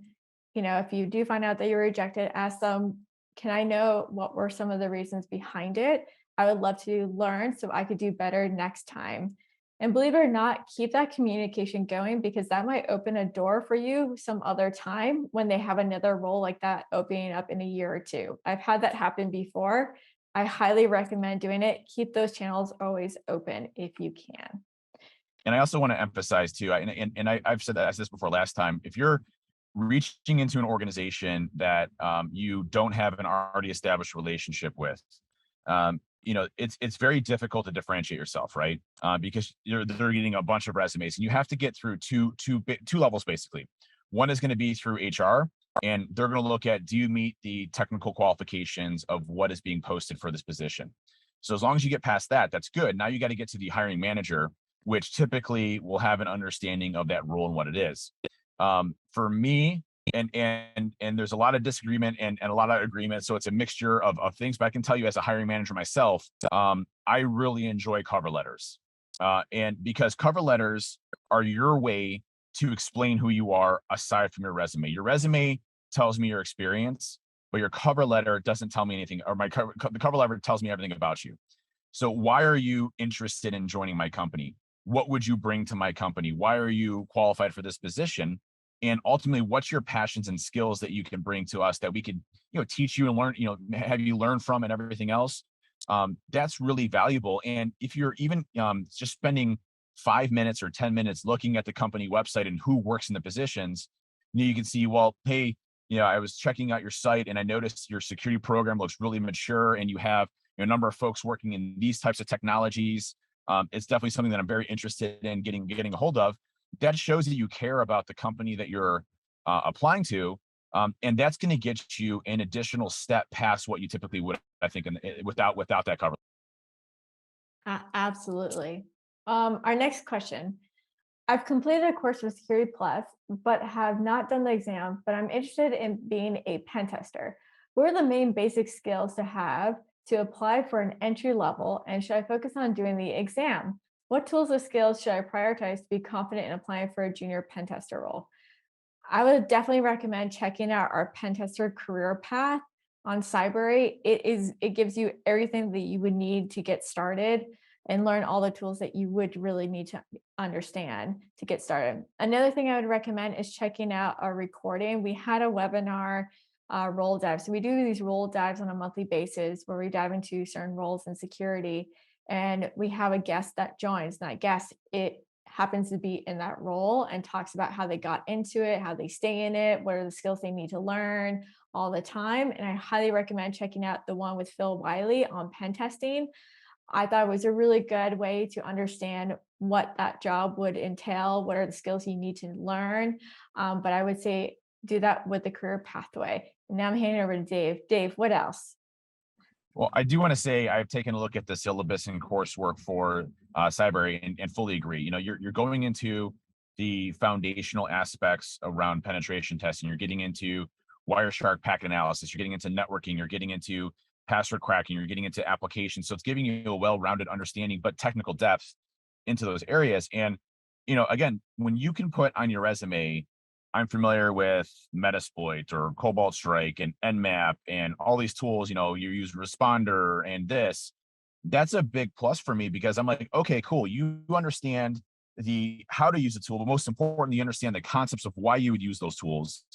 if you do find out that you're rejected, ask them, can I know what were some of the reasons behind it? I would love to learn so I could do better next time. And believe it or not, keep that communication going because that might open a door for you some other time when they have another role like that opening up in a year or two. I've had that happen before. I highly recommend doing it. Keep those channels always open if you can. And I also want to emphasize too, I've said that, I said this before last time, if you're reaching into an organization that you don't have an already established relationship with, it's very difficult to differentiate yourself, right? Because they're getting a bunch of resumes, and you have to get through two levels basically. One is going to be through HR, and they're going to look at, do you meet the technical qualifications of what is being posted for this position? So as long as you get past that, that's good. Now you got to get to the hiring manager, which typically will have an understanding of that role and what it is. For me, and there's a lot of disagreement and a lot of agreement, so it's a mixture of things, but I can tell you as a hiring manager myself, I really enjoy cover letters, and because cover letters are your way to explain who you are aside from your resume tells me your experience, but your cover letter doesn't tell me anything, or the cover letter tells me everything about you. So why are you interested in joining my company? What would you bring to my company? Why are you qualified for this position? And ultimately, what's your passions and skills that you can bring to us that we could, teach you and learn, have you learn from and everything else? That's really valuable. And if you're even just spending 5 minutes or 10 minutes looking at the company website and who works in the positions, you can see, well, hey, I was checking out your site and I noticed your security program looks really mature and you have a number of folks working in these types of technologies. It's definitely something that I'm very interested in getting a hold of. That shows that you care about the company that you're applying to, and that's going to get you an additional step past what you typically would, I think, without that cover. Absolutely. Our next question. I've completed a course with Security Plus, but have not done the exam, but I'm interested in being a pen tester. What are the main basic skills to have to apply for an entry level? And should I focus on doing the exam? What tools or skills should I prioritize to be confident in applying for a junior pen tester role? I would definitely recommend checking out our pen tester career path on Cybrary. It gives you everything that you would need to get started and learn all the tools that you would really need to understand to get started. Another thing I would recommend is checking out our recording. We had a webinar role dive. So we do these role dives on a monthly basis where we dive into certain roles in security. And we have a guest that joins. That guest, it happens to be in that role and talks about how they got into it, how they stay in it, what are the skills they need to learn all the time. And I highly recommend checking out the one with Phil Wiley on pen testing. I thought it was a really good way to understand what that job would entail, what are the skills you need to learn. But I would say do that with the career pathway. And now I'm handing over to Dave. Dave, what else? Well, I do want to say I've taken a look at the syllabus and coursework for Cybrary and fully agree. You're going into the foundational aspects around penetration testing. You're getting into Wireshark packet analysis. You're getting into networking. You're getting into password cracking. You're getting into applications. So it's giving you a well-rounded understanding, but technical depth into those areas. And again, when you can put on your resume, I'm familiar with Metasploit or Cobalt Strike and Nmap and all these tools, you use Responder and this, that's a big plus for me because I'm like, okay, cool. You understand how to use a tool, but most importantly, you understand the concepts of why you would use those tools,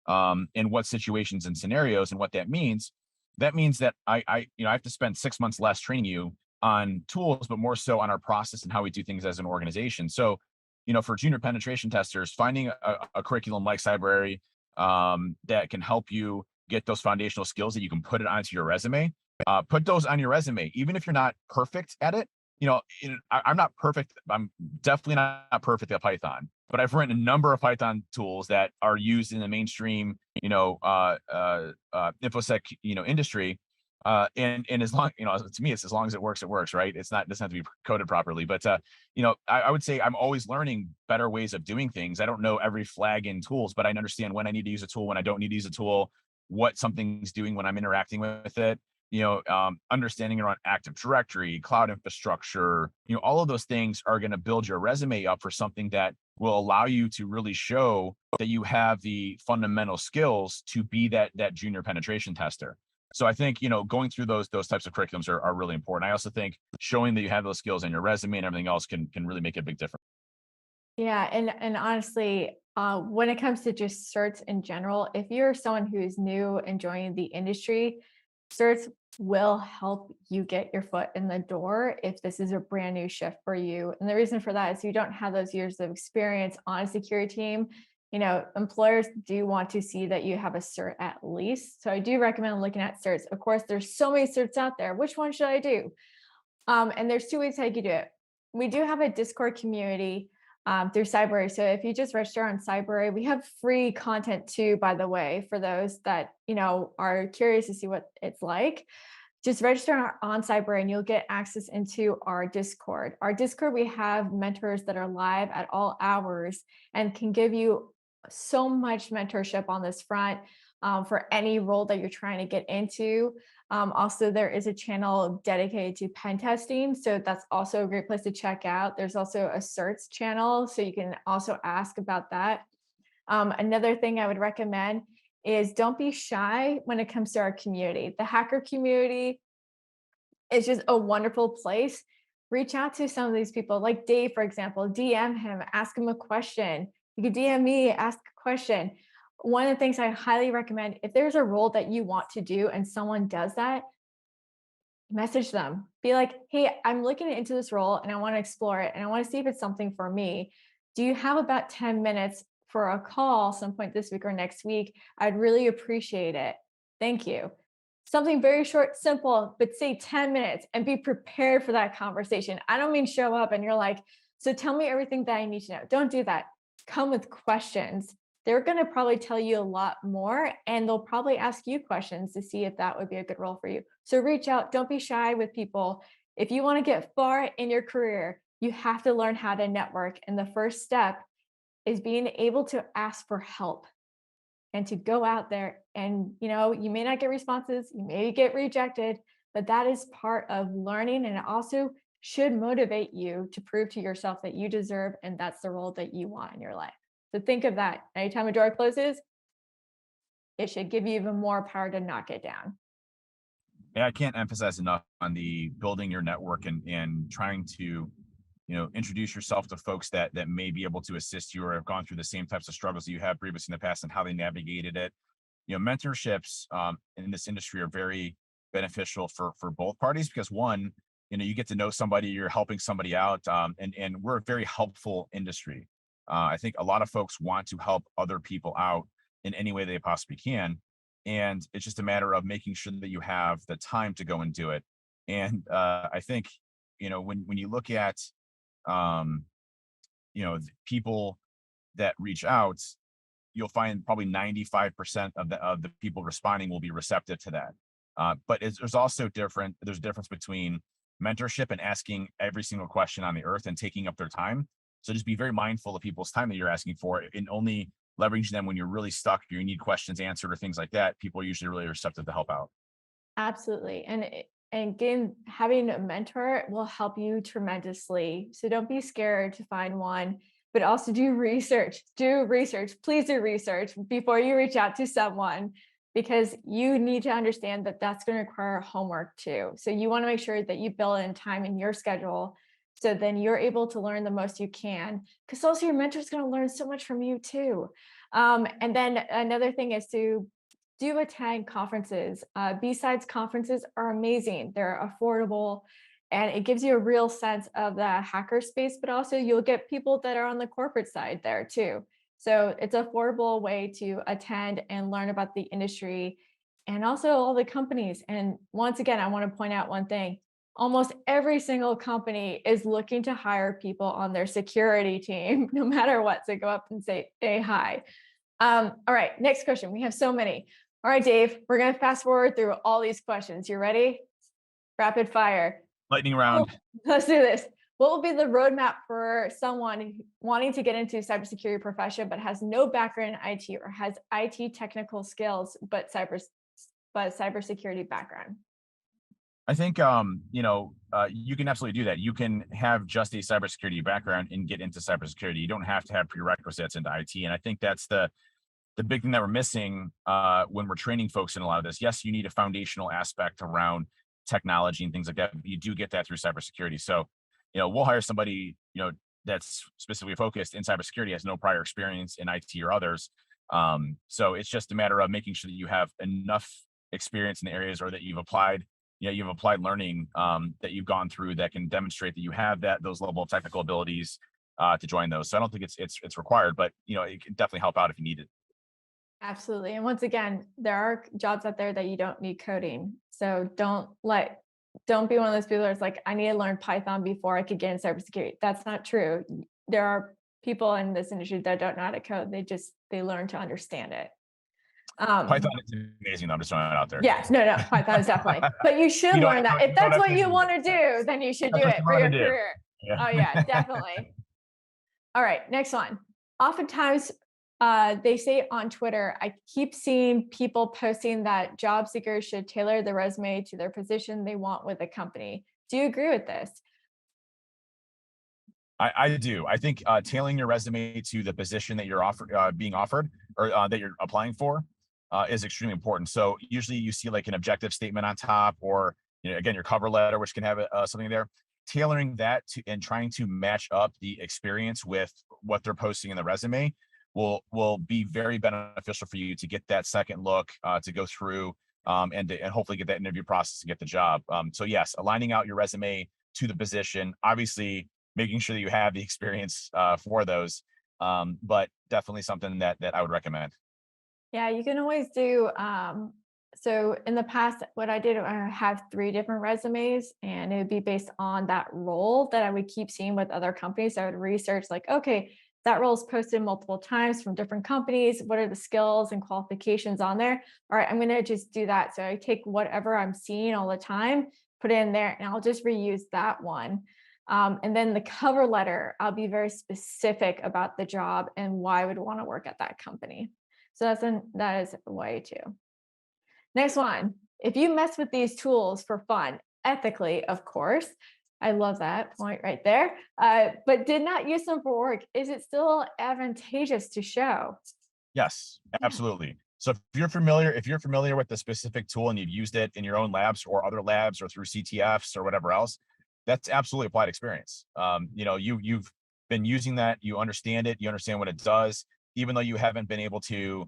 in what situations and scenarios and what that means. That means that I have to spend 6 months less training you on tools, but more so on our process and how we do things as an organization. So for junior penetration testers, finding a curriculum like Cybrary that can help you get those foundational skills that you can put it onto your resume. Put those on your resume, even if you're not perfect at it. I'm not perfect. I'm definitely not perfect at Python, but I've written a number of Python tools that are used in the mainstream, infosec, industry. And as long, to me, it's as long as it works, right? It doesn't have to be coded properly, but I would say I'm always learning better ways of doing things. I don't know every flag in tools, but I understand when I need to use a tool, when I don't need to use a tool, what something's doing when I'm interacting with it. understanding around Active Directory, cloud infrastructure, all of those things are going to build your resume up for something that will allow you to really show that you have the fundamental skills to be that junior penetration tester. So I think, going through those types of curriculums are really important. I also think showing that you have those skills in your resume and everything else can really make a big difference. Yeah, and honestly, when it comes to just certs in general, if you're someone who's new and joining the industry, certs will help you get your foot in the door if this is a brand new shift for you. And the reason for that is you don't have those years of experience on a security team. Employers do want to see that you have a cert at least. So I do recommend looking at certs. Of course, there's so many certs out there. Which one should I do? And there's two ways how you can do it. We do have a Discord community through Cybrary. So if you just register on Cybrary, we have free content too, by the way, for those that are curious to see what it's like. Just register on Cybrary and you'll get access into our Discord. Our Discord, we have mentors that are live at all hours and can give you so much mentorship on this front for any role that you're trying to get into. Also, there is a channel dedicated to pen testing. So that's also a great place to check out. There's also a certs channel. So you can also ask about that. Another thing I would recommend is don't be shy when it comes to our community. The hacker community is just a wonderful place. Reach out to some of these people, like Dave, for example, DM him, ask him a question. You could DM me, ask a question. One of the things I highly recommend, if there's a role that you want to do and someone does that, message them. Be like, hey, I'm looking into this role and I want to explore it and I want to see if it's something for me. Do you have about 10 minutes for a call some point this week or next week? I'd really appreciate it. Thank you. Something very short, simple, but say 10 minutes and be prepared for that conversation. I don't mean show up and you're like, so tell me everything that I need to know. Don't do that. Come with questions. They're going to probably tell you a lot more and they'll probably ask you questions to see if that would be a good role for you. So reach out. Don't be shy with people. If you want to get far in your career, you have to learn how to network. And the first step is being able to ask for help and to go out there and, you may not get responses, you may get rejected, but that is part of learning. And it also should motivate you to prove to yourself that you deserve and that's the role that you want in your life. So think of that. Anytime a door closes, it should give you even more power to knock it down. Yeah, I can't emphasize enough on the building your network and trying to, introduce yourself to folks that may be able to assist you or have gone through the same types of struggles that you have previously in the past and how they navigated it. Mentorships in this industry are very beneficial for both parties because one, you get to know somebody, you're helping somebody out, and we're a very helpful industry. I think a lot of folks want to help other people out in any way they possibly can, and it's just a matter of making sure that you have the time to go and do it. And I think when you look at um, people that reach out, you'll find probably 95% of the people responding will be receptive to that. But there's also there's a difference between mentorship and asking every single question on the earth and taking up their time. So just be very mindful of people's time that you're asking for and only leverage them when you're really stuck, or you need questions answered or things like that. People are usually really receptive to help out. Absolutely. And again, having a mentor will help you tremendously. So don't be scared to find one, but also do research. Do research. Please do research before you reach out to someone because you need to understand that that's going to require homework too. So you want to make sure that you build in time in your schedule so then you're able to learn the most you can because also your mentor is going to learn so much from you too. And then another thing is to do attend conferences. B-Sides conferences are amazing. They're affordable and it gives you a real sense of the hacker space, but also you'll get people that are on the corporate side there too. So it's an affordable way to attend and learn about the industry and also all the companies. And once again, I want to point out one thing. Almost every single company is looking to hire people on their security team, no matter what. So go up and say, hey, hi. All right, next question. We have so many. All right, Dave, we're going to fast forward through all these questions. You ready? Rapid fire. Lightning Oh, round. let's do this. What will be the roadmap for someone wanting to get into cybersecurity profession but has no background in IT or has IT technical skills but cybersecurity background? I think you can absolutely do that. You can have just a cybersecurity background and get into cybersecurity. You don't have to have prerequisites into IT. And I think that's the big thing that we're missing when we're training folks in a lot of this. Yes, you need a foundational aspect around technology and things like that. But you do get that through cybersecurity. So, we'll hire somebody, that's specifically focused in cybersecurity, has no prior experience in IT or others. So it's just a matter of making sure that you have enough experience in the areas or that you've applied learning that you've gone through that can demonstrate that you have those level of technical abilities to join those. So I don't think it's required, but it can definitely help out if you need it. Absolutely. And once again, there are jobs out there that you don't need coding. So don't be one of those people that's like, I need to learn Python before I could get in cybersecurity. That's not true. There are people in this industry that don't know how to code. They learn to understand it. Python is amazing. Though. I'm just throwing it out there. Yes, no, Python is definitely. But you should learn that. If that's what you want to do, then you should do it for your career. Yeah. Oh yeah, definitely. All right, next one. Oftentimes, they say on Twitter, I keep seeing people posting that job seekers should tailor the resume to their position they want with a company. Do you agree with this? I do. I think tailoring your resume to the position that you're being offered, or that you're applying for, is extremely important. So usually you see like an objective statement on top, or again your cover letter, which can have something there. Tailoring that to and trying to match up the experience with what they're posting in the resume will be very beneficial for you to get that second look, to go through, and hopefully get that interview process to get the job. So yes, aligning out your resume to the position, obviously making sure that you have the experience for those, but definitely something that I would recommend. Yeah, you can always do. So in the past, what I did, I have 3 different resumes, and it would be based on that role that I would keep seeing with other companies. I would research like, okay, that role is posted multiple times from different companies. What are the skills and qualifications on there? All right, I'm going to just do that. So I take whatever I'm seeing all the time, put it in there, and I'll just reuse that one. And then the cover letter, I'll be very specific about the job and why I would want to work at that company. So that is a way too. Next one, if you mess with these tools for fun, ethically, of course, I love that point right there, but did not use them for work, is it still advantageous to show? Yes, Yeah. absolutely. So if you're familiar with the specific tool and you've used it in your own labs or other labs or through CTFs or whatever else, that's absolutely applied experience. You've been using that, you understand it, you understand what it does, even though you haven't been able to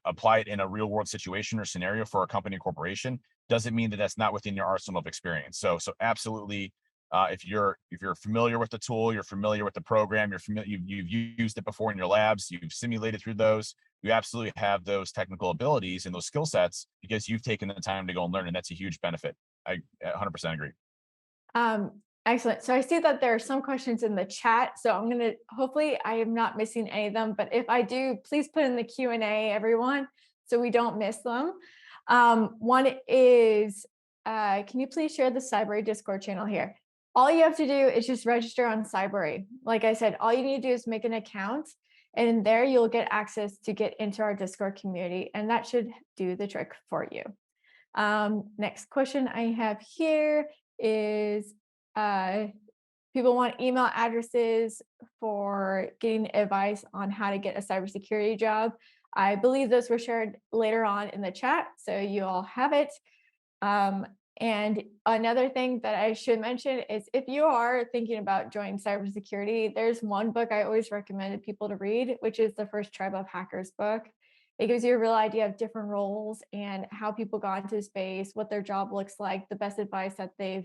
apply it in a real world situation or scenario for a company or corporation, doesn't mean that that's not within your arsenal of experience. So absolutely, if you're familiar with the tool, you're familiar with the program, you've used it before in your labs, you've simulated through those, you absolutely have those technical abilities and those skill sets because you've taken the time to go and learn, and that's a huge benefit. I 100% agree. Excellent. So I see that there are some questions in the chat. So I'm going to, hopefully I am not missing any of them, but if I do, please put in the Q&A, everyone, so we don't miss them. One is, can you please share the Cybrary Discord channel here? All you have to do is just register on Cybrary. Like I said, all you need to do is make an account, and there you'll get access to get into our Discord community, and that should do the trick for you. Next question I have here is, people want email addresses for getting advice on how to get a cybersecurity job. I believe those were shared later on in the chat, so you all have it. And another thing that I should mention is if you are thinking about joining cybersecurity, there's one book I always recommended people to read, which is the First Tribe of Hackers book. It gives you a real idea of different roles and how people got into space, what their job looks like, the best advice that they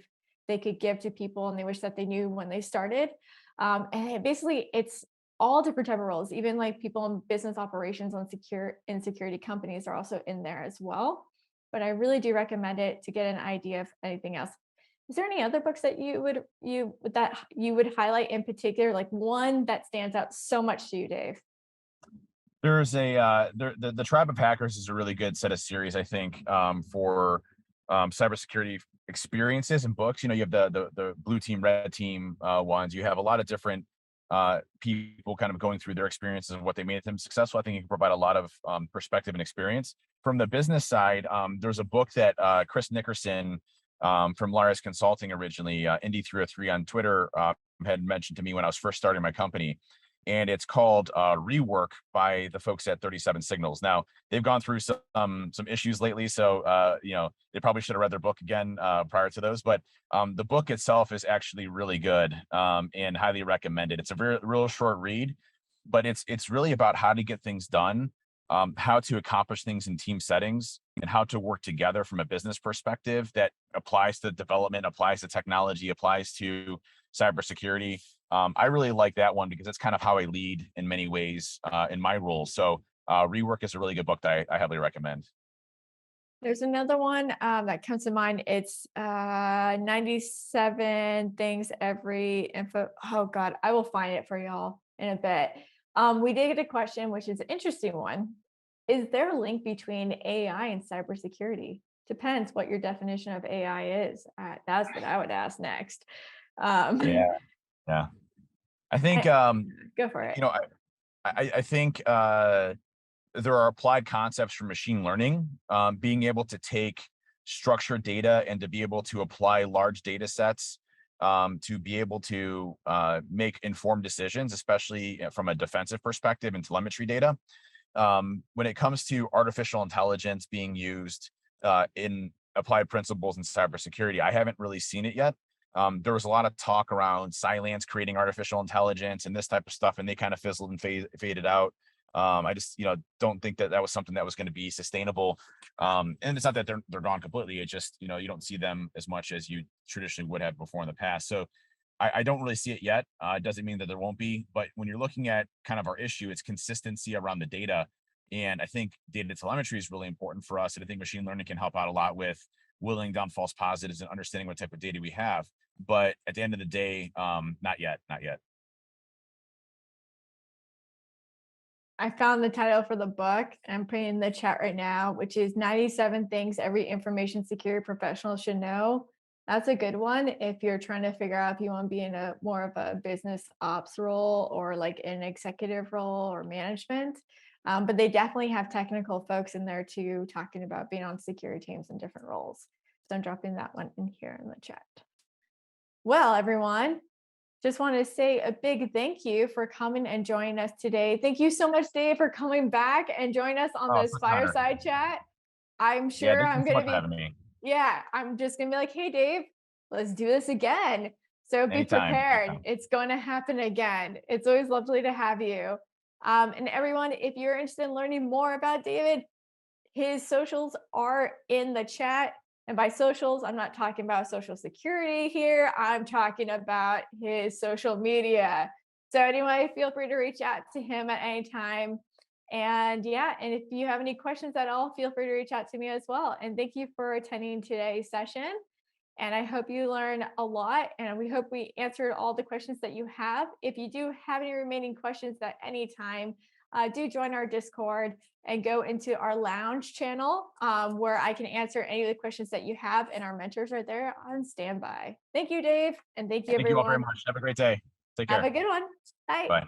could give to people and they wish that they knew when they started. And basically it's all different type of roles, even like people in business operations in security companies are also in there as well. But I really do recommend it to get an idea of anything else. Is there any other books that you would highlight in particular, like one that stands out so much to you, Dave? There's the Tribe of Hackers is a really good set of series, I think, for cybersecurity experiences and books. You have the blue team, red team ones. You have a lot of different people kind of going through their experiences and what they made them successful. I think it can provide a lot of perspective and experience. From the business side, there's a book that Chris Nickerson from Lars Consulting originally. Indy303 on Twitter had mentioned to me when I was first starting my company, and it's called Rework by the folks at 37 Signals. Now they've gone through some issues lately, so they probably should have read their book again prior to those. But the book itself is actually really good and highly recommended. It's a real short read, but it's really about how to get things done, how to accomplish things in team settings, and how to work together from a business perspective that applies to development, applies to technology, applies to cybersecurity. I really like that one because that's kind of how I lead in many ways in my role. So Rework is a really good book that I heavily recommend. There's another one that comes to mind. It's 97 things every info. Oh God, I will find it for y'all in a bit. We did get a question, which is an interesting one. Is there a link between AI and cybersecurity? Depends what your definition of AI is. That's what I would ask next. Yeah, yeah. I think Go for it. I think there are applied concepts for machine learning, being able to take structured data and to be able to apply large data sets to be able to make informed decisions, especially from a defensive perspective and telemetry data. When it comes to artificial intelligence being used in applied principles in cybersecurity, I haven't really seen it yet. There was a lot of talk around Cylance creating artificial intelligence and this type of stuff, and they kind of fizzled and faded out. I just, don't think that was something that was going to be sustainable. And it's not that they're gone completely. It's just, you don't see them as much as you traditionally would have before in the past. So I don't really see it yet. It doesn't mean that there won't be, but when you're looking at kind of our issue, it's consistency around the data. And I think data telemetry is really important for us. And I think machine learning can help out a lot with whittling down false positives and understanding what type of data we have. But at the end of the day, not yet, not yet. I found the title for the book and I'm putting in the chat right now, which is 97 Things Every Information Security Professional Should Know. That's a good one if you're trying to figure out if you want to be in a more of a business ops role or like an executive role or management. But they definitely have technical folks in there too, talking about being on security teams and different roles. So I'm dropping that one in here in the chat. Well, everyone, just want to say a big thank you for coming and joining us today. Thank you so much, Dave, for coming back and joining us on this Such an honor. fireside chat. I'm Yeah, sure thank you I'm so going much to for be, having me. yeah, I'm just going to be like, hey, Dave, let's do this again. So be Anytime, prepared. anytime. It's going to happen again. It's always lovely to have you. And everyone, if you're interested in learning more about David, his socials are in the chat. And by socials, I'm not talking about social security here. I'm talking about his social media. So anyway, feel free to reach out to him at any time. And yeah, and if you have any questions at all, feel free to reach out to me as well. And thank you for attending today's session. And I hope you learn a lot. And we hope we answered all the questions that you have. If you do have any remaining questions at any time, do join our Discord and go into our lounge channel where I can answer any of the questions that you have. And our mentors are there on standby. Thank you, Dave. And thank you, Thank you all very everyone. much. Have a great day. Take Have care. a good one. Bye. Bye.